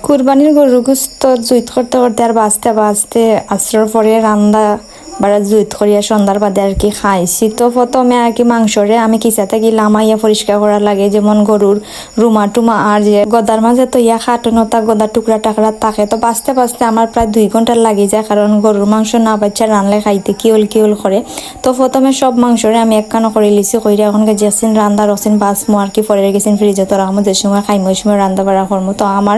কুরবানির গরুর গোস্ত জুইত করতে করতে আর বাঁচতে বাঁচতে আসর পরে রান্দা বাড়া জুইত করিয়া সন্ধ্যার বাদে আর কি খাইছি। তো প্রথমে আর কি মাংসরে আমি কিসাতে গিয়ে লামাইয়া পরিষ্কার করা লাগে, যেমন গরুর রুমা টুমা আর যে গদার মাঝে তো ইয়া খাটনতা গদার টুকরা টাকরা থাকে। তো বাঁচতে বাঁচতে আমার প্রায় 2 ঘন্টা লাগি যায়, কারণ গরুর মাংস না বাচ্চা রানলে খাইতে কিউল করে। তো প্রথমে সব মাংসরে আমি একখানা করে লিছি কইরা এখন যেসিন রান্দা রসিন বাসমু আর কি পরে গেছেন ফ্রিজে, তো রাখবো যে সময় খাইমো ওই সময় রান্দা বাড়া করবো। তো আমার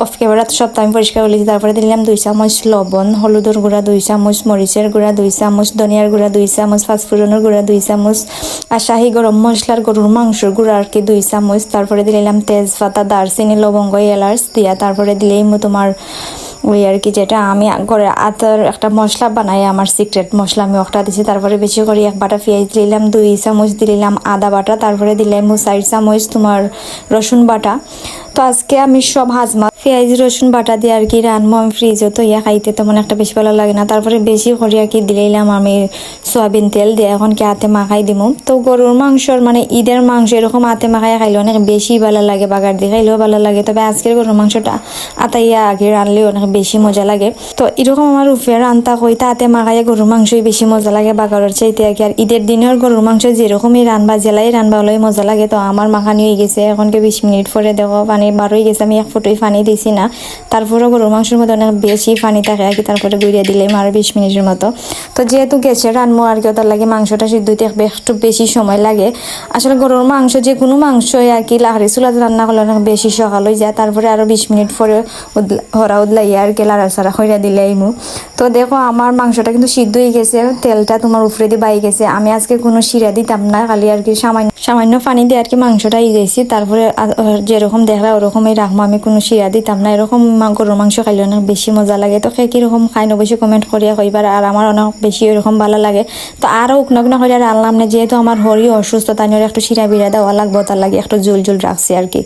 অফ ক্যামেরা সব আমি পরিষ্কার করে লিছি। তারপরে দিলাম 2 চামচ লবণ, হলুদের গুঁড়া 2 চামচ, মরিচের গুঁড়া 2 চামচ, ধনিয়ার গুঁড়া 2 চামচ, পাঁচফোড়নের গুঁড়া 2 চামচ, আর শাহি গরম মশলার গরুর মাংসের গুঁড়া আর কি 2 চামচ। তারপরে দিলাম তেজপাতা, দারচিনি, লবঙ্গ, এলাচ দিয়া তারপরে দিলেই তোমার ওই আর কি যেটা আমি করে আতার একটা মশলা বানাই, আমার সিক্রেট মশলা আমি ওটা দিছি। তারপরে বেশি করে 1 বাটা পেঁয়াজ দিলাম, 2 চামচ দিলাম আদা বাটা, তারপরে দিলাম 4 চামচ তোমার রসুন বাটা। তো আজকে আমি সব হাজমা পেঁয়াজ রসুন বাটা দিয়ে আর কি রানবো আমি ফ্রিজে, তো ইয়া খাইতে তেমন একটা বেশি ভালো লাগে না। তারপরে বেশি করে আর কি দিলাম আমি সয়াবিন তেল দিয়ে এখন কি হাতে মাখাই দিমু। তো গরুর মাংসর মানে ঈদের মাংস এরকম হাতে মাখাই খাইলে অনেক বেশি ভালো লাগে, বাগার দিয়ে খাইলেও ভালো লাগে। তবে আজকের গরুর মাংসটা আতাইয়া আগে রানলেও অনেক বেশি মজা লাগে। তো এরকম আমার উফে রান্তা কইতা হাতে মাখাইয়া গরুর মাংসই বেশি মজা লাগে বাগারের চাইতে আর কি। আর ঈদের দিনের গরুর মাংস যেরকমই রানবা জেলাই রানবা হলেই মজা লাগে। তো আমার মাখানি হয়ে গেছে, এখনকে 20 মিনিট পরে দেখো পানি বার হয়ে গেছে। আমি 1 ফুটোই পানি দিছি না, তারপরে গরুর মাংসের মধ্যে অনেক বেশি পানি থাকে আর কি। তারপরে গুঁড়িয়ে দিলাম আরো 20 মিনিটের মতো। তো যেহেতু গেছে রানবো আর কি, ওটার লাগে মাংসটা সিদ্ধ হইতে একটু বেশি সময় লাগে। আসলে গরুর মাংস যে কোনো মাংসই আর কি লাহড়ি চুলাতে রান্না করলে অনেক বেশি সকাল হয়ে যায়। তারপরে আরো 20 মিনিট পরে হরা উদলাইয়া আর কি লাড়া ছাড়া খইরা দিলাইমু। তো দেখো আমার মাংসটা কিন্তু সিদ্ধ হয়ে গেছে, তেলটা তোমার উপরে দিয়ে বাই গেছে। আমি আজকে কোনো শিরা দিতাম না, খালি আর কি সামান্য পানি দিয়ে আর কি মাংসটা গেছি। তারপরে যেরকম দেখলা ওরকমই রাখবো, আমি কোনো শিরা দিতাম না। এরকম গরুর মাংস খাইলে অনেক বেশি মজা লাগে। তো সে কিরকম খাই অবশ্যই কমেন্ট করিয়া কইবার। আর আমার অনেক বেশি এরকম ভালো লাগে। তো আরও উকনা উকনা করে রান্নাম না, যেহেতু আমার হরি অসুস্থ, তাই একটু শিরা বিরা দেওয়া লাগবো, তার লাগে একটু জুল রাখছি আর কি।